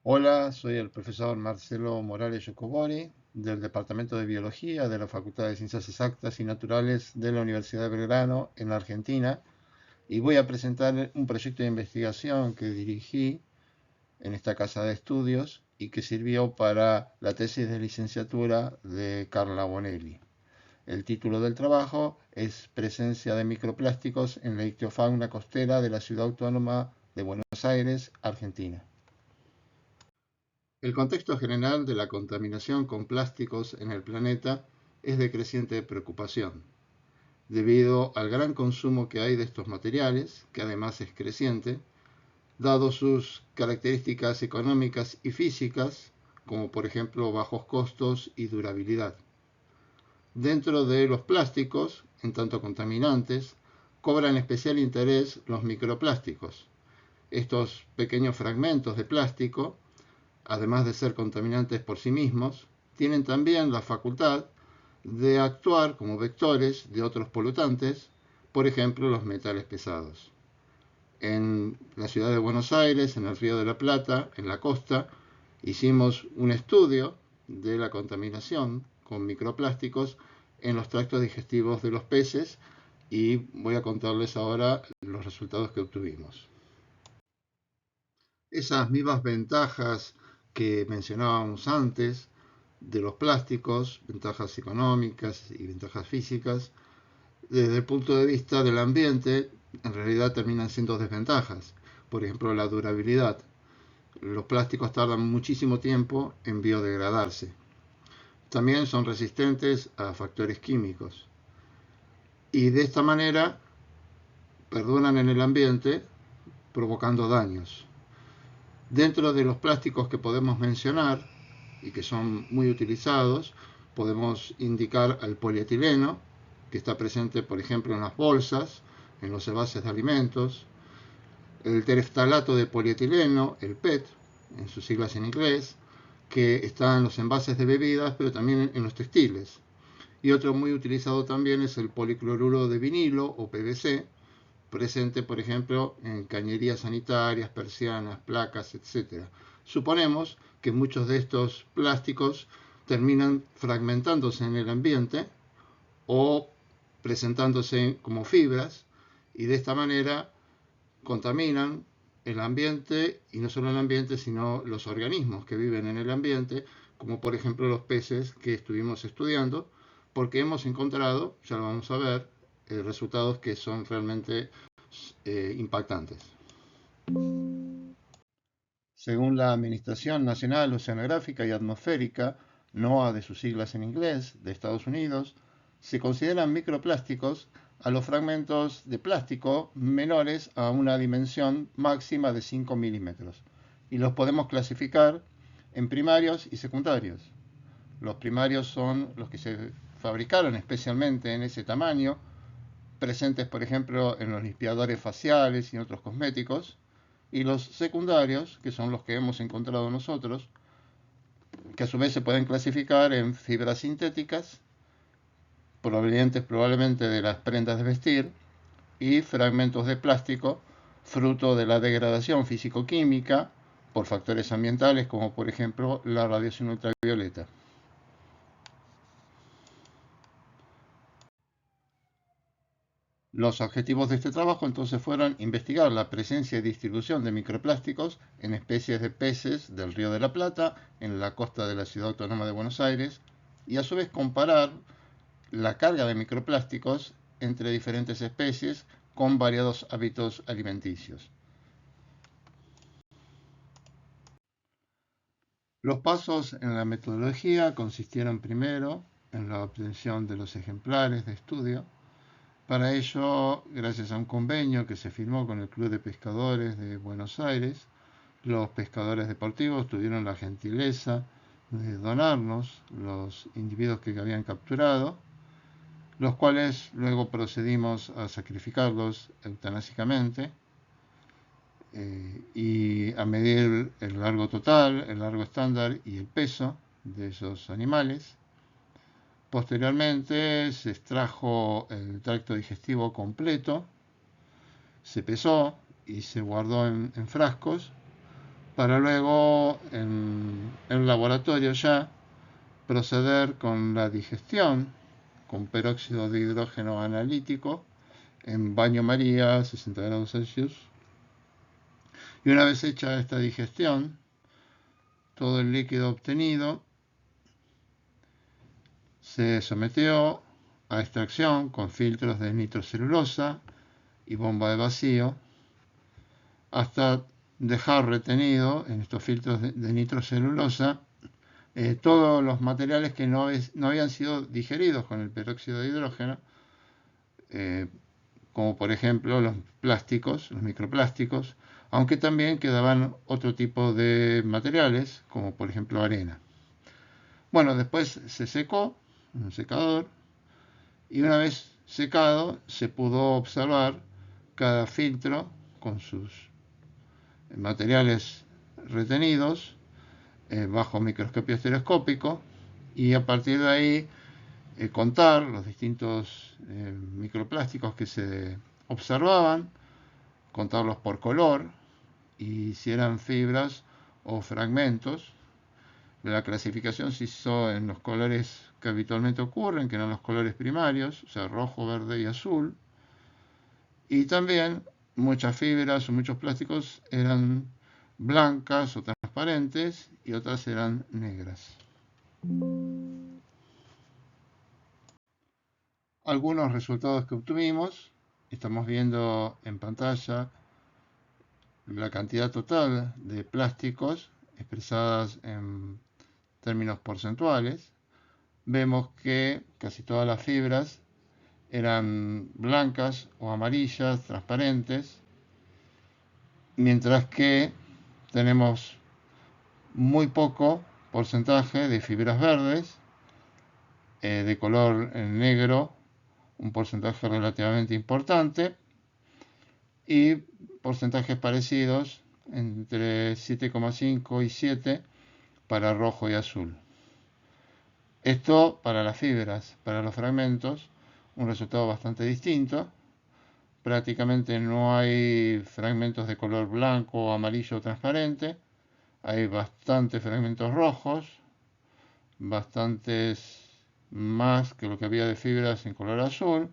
Hola, soy el profesor Marcelo Morales Yocobori del Departamento de Biología de la Facultad de Ciencias Exactas y Naturales de la Universidad de Belgrano en la Argentina y voy a presentar un proyecto de investigación que dirigí en esta casa de estudios y que sirvió para la tesis de licenciatura de Carla Bonelli. El título del trabajo es Presencia de microplásticos en la ictiofauna costera de la Ciudad Autónoma de Buenos Aires, Argentina. El contexto general de la contaminación con plásticos en el planeta es de creciente preocupación, debido al gran consumo que hay de estos materiales, que además es creciente, dado sus características económicas y físicas, como por ejemplo bajos costos y durabilidad. Dentro de los plásticos, en tanto contaminantes, cobran especial interés los microplásticos. Estos pequeños fragmentos de plástico, además de ser contaminantes por sí mismos, tienen también la facultad de actuar como vectores de otros polutantes, por ejemplo los metales pesados. En la ciudad de Buenos Aires, en el Río de la Plata, en la costa, hicimos un estudio de la contaminación con microplásticos en los tractos digestivos de los peces y voy a contarles ahora los resultados que obtuvimos. Esas mismas ventajas que mencionábamos antes de los plásticos, ventajas económicas y ventajas físicas, desde el punto de vista del ambiente, en realidad terminan siendo desventajas. Por ejemplo, la durabilidad. Los plásticos tardan muchísimo tiempo en biodegradarse. También son resistentes a factores químicos. Y de esta manera perduran en el ambiente provocando daños. Dentro de los plásticos que podemos mencionar y que son muy utilizados, podemos indicar al polietileno, que está presente, por ejemplo, en las bolsas, en los envases de alimentos, el tereftalato de polietileno, el PET, en sus siglas en inglés, que está en los envases de bebidas, pero también en los textiles. Y otro muy utilizado también es el policloruro de vinilo o PVC, presente, por ejemplo, en cañerías sanitarias, persianas, placas, etc. Suponemos que muchos de estos plásticos terminan fragmentándose en el ambiente o presentándose como fibras y de esta manera contaminan el ambiente y no solo el ambiente, sino los organismos que viven en el ambiente, como por ejemplo los peces que estuvimos estudiando, porque hemos encontrado, ya lo vamos a ver, resultados que son realmente impactantes. Según la Administración Nacional Oceanográfica y Atmosférica, NOAA de sus siglas en inglés, de Estados Unidos, se consideran microplásticos a los fragmentos de plástico menores a una dimensión máxima de 5 milímetros y los podemos clasificar en primarios y secundarios. Los primarios son los que se fabricaron especialmente en ese tamaño, presentes por ejemplo en los limpiadores faciales y en otros cosméticos, y los secundarios, que son los que hemos encontrado nosotros, que a su vez se pueden clasificar en fibras sintéticas, provenientes probablemente de las prendas de vestir, y fragmentos de plástico, fruto de la degradación físico-química por factores ambientales como por ejemplo la radiación ultravioleta. Los objetivos de este trabajo entonces fueron investigar la presencia y distribución de microplásticos en especies de peces del Río de la Plata, en la costa de la Ciudad Autónoma de Buenos Aires, y a su vez comparar la carga de microplásticos entre diferentes especies con variados hábitos alimenticios. Los pasos en la metodología consistieron primero en la obtención de los ejemplares de estudio. Para ello, gracias a un convenio que se firmó con el Club de Pescadores de Buenos Aires, los pescadores deportivos tuvieron la gentileza de donarnos los individuos que habían capturado, los cuales luego procedimos a sacrificarlos eutanásicamente y a medir el largo total, el largo estándar y el peso de esos animales. Posteriormente se extrajo el tracto digestivo completo, se pesó y se guardó en frascos para luego en el laboratorio ya proceder con la digestión con peróxido de hidrógeno analítico en baño María a 60 grados Celsius. Y una vez hecha esta digestión, todo el líquido obtenido se sometió a extracción con filtros de nitrocelulosa y bomba de vacío hasta dejar retenido en estos filtros de nitrocelulosa todos los materiales que no habían sido digeridos con el peróxido de hidrógeno, como por ejemplo los plásticos, los microplásticos, aunque también quedaban otro tipo de materiales, como por ejemplo arena. Bueno, después se secó en un secador y una vez secado se pudo observar cada filtro con sus materiales retenidos bajo microscopio estereoscópico y a partir de ahí contar los distintos microplásticos que se observaban, contarlos por color y si eran fibras o fragmentos. La clasificación se hizo en los colores que habitualmente ocurren, que eran los colores primarios, o sea, rojo, verde y azul. Y también muchas fibras o muchos plásticos eran blancas o transparentes y otras eran negras. Algunos resultados que obtuvimos, estamos viendo en pantalla la cantidad total de plásticos expresadas en términos porcentuales. Vemos que casi todas las fibras eran blancas o amarillas, transparentes, mientras que tenemos muy poco porcentaje de fibras verdes, de color negro, un porcentaje relativamente importante, y porcentajes parecidos entre 7,5 y 7 para rojo y azul. Esto para las fibras, para los fragmentos, un resultado bastante distinto. Prácticamente no hay fragmentos de color blanco, amarillo o transparente. Hay bastantes fragmentos rojos, bastantes más que lo que había de fibras en color azul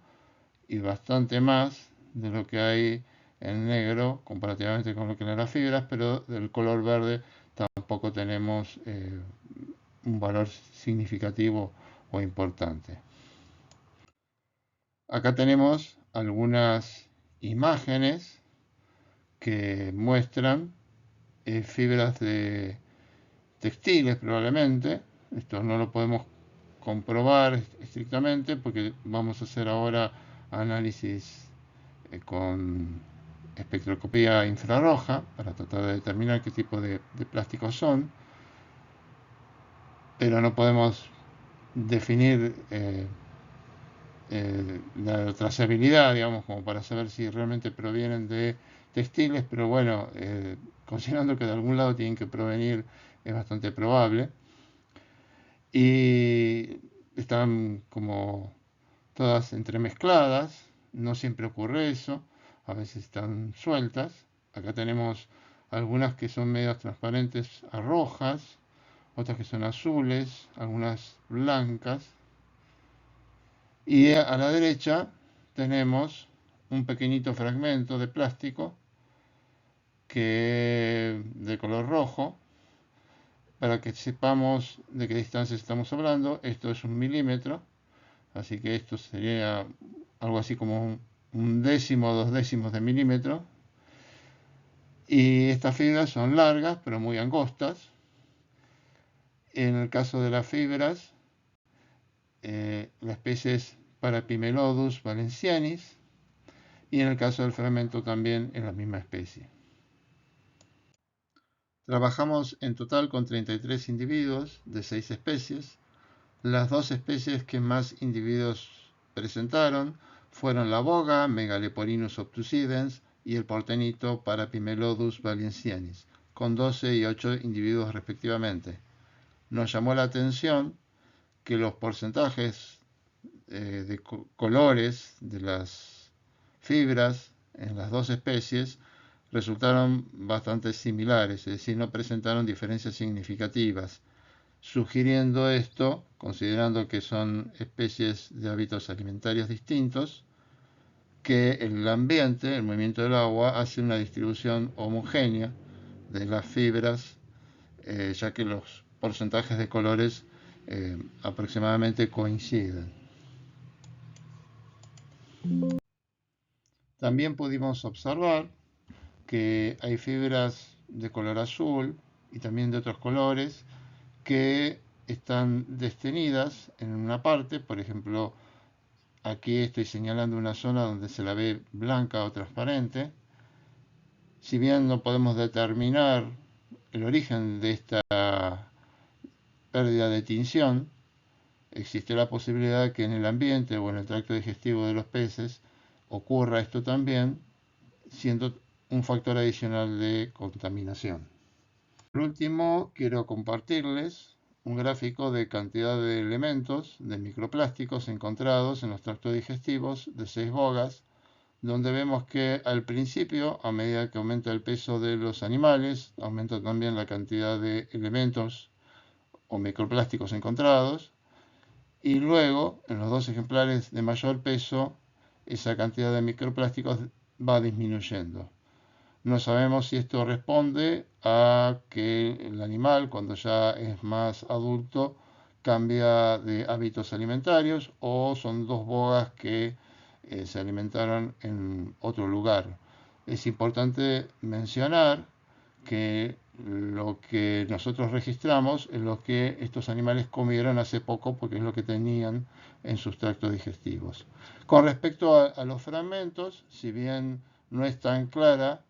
y bastante más de lo que hay en negro comparativamente con lo que eran las fibras, pero del color verde tampoco tenemos un valor significativo o importante. Acá tenemos algunas imágenes que muestran fibras de textiles probablemente. Esto no lo podemos comprobar estrictamente porque vamos a hacer ahora análisis con espectroscopía infrarroja para tratar de determinar qué tipo de plásticos son, pero no podemos definir la trazabilidad, digamos, como para saber si realmente provienen de textiles, pero bueno, considerando que de algún lado tienen que provenir, es bastante probable. Y están como todas entremezcladas, no siempre ocurre eso, a veces están sueltas. Acá tenemos algunas que son medias transparentes a rojas, otras que son azules, algunas blancas. Y a la derecha tenemos un pequeñito fragmento de plástico que de color rojo, para que sepamos de qué distancia estamos hablando. Esto es 1 milímetro, así que esto sería algo así como un décimo o 2 décimos de milímetro. Y estas fibras son largas, pero muy angostas. En el caso de las fibras, la especie es Parapimelodus valencianis, y en el caso del fragmento también es la misma especie. Trabajamos en total con 33 individuos de 6 especies. Las 2 especies que más individuos presentaron fueron la boga, Megaleporinus obtusidens, y el portenito Parapimelodus valencianis, con 12 y 8 individuos respectivamente. Nos llamó la atención que los porcentajes de colores de las fibras en las 2 especies resultaron bastante similares, es decir, no presentaron diferencias significativas, sugiriendo esto, considerando que son especies de hábitos alimentarios distintos, que el ambiente, el movimiento del agua, hace una distribución homogénea de las fibras, ya que los porcentajes de colores aproximadamente coinciden. También pudimos observar que hay fibras de color azul y también de otros colores que están destenidas en una parte. Por ejemplo, aquí estoy señalando una zona donde se la ve blanca o transparente. Si bien no podemos determinar el origen de esta pérdida de tinción, existe la posibilidad que en el ambiente o en el tracto digestivo de los peces ocurra esto también, siendo un factor adicional de contaminación. Por último, quiero compartirles un gráfico de cantidad de elementos de microplásticos encontrados en los tractos digestivos de 6 bogas, donde vemos que al principio, a medida que aumenta el peso de los animales, aumenta también la cantidad de elementos o microplásticos encontrados, y luego, en los 2 ejemplares de mayor peso, esa cantidad de microplásticos va disminuyendo. No sabemos si esto responde a que el animal, cuando ya es más adulto, cambia de hábitos alimentarios o son 2 bogas que se alimentaron en otro lugar. Es importante mencionar que lo que nosotros registramos es lo que estos animales comieron hace poco, porque es lo que tenían en sus tractos digestivos. Con respecto a los fragmentos, si bien no es tan clara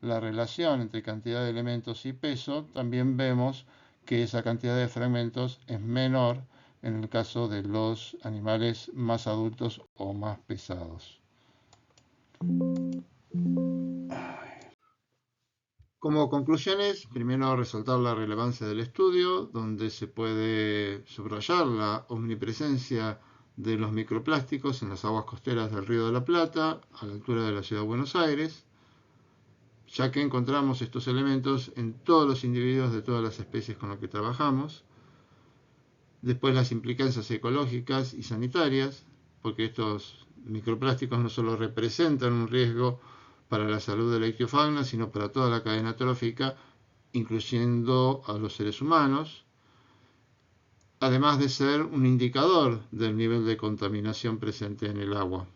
la relación entre cantidad de elementos y peso, también vemos que esa cantidad de fragmentos es menor en el caso de los animales más adultos o más pesados. Como conclusiones, primero resaltar la relevancia del estudio, donde se puede subrayar la omnipresencia de los microplásticos en las aguas costeras del Río de la Plata, a la altura de la ciudad de Buenos Aires, ya que encontramos estos elementos en todos los individuos de todas las especies con las que trabajamos. Después, las implicancias ecológicas y sanitarias, porque estos microplásticos no solo representan un riesgo para la salud de la ictiofauna, sino para toda la cadena trófica, incluyendo a los seres humanos, además de ser un indicador del nivel de contaminación presente en el agua.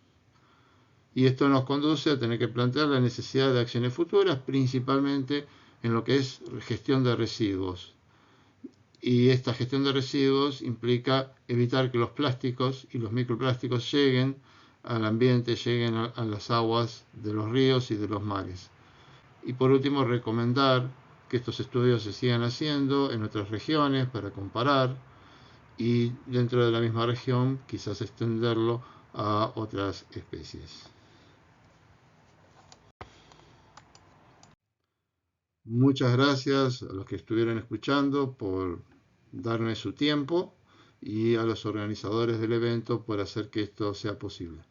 Y esto nos conduce a tener que plantear la necesidad de acciones futuras, principalmente en lo que es gestión de residuos. Y esta gestión de residuos implica evitar que los plásticos y los microplásticos lleguen al ambiente, lleguen a las aguas de los ríos y de los mares. Y por último, recomendar que estos estudios se sigan haciendo en otras regiones para comparar, y dentro de la misma región quizás extenderlo a otras especies. Muchas gracias a los que estuvieron escuchando por darme su tiempo, y a los organizadores del evento por hacer que esto sea posible.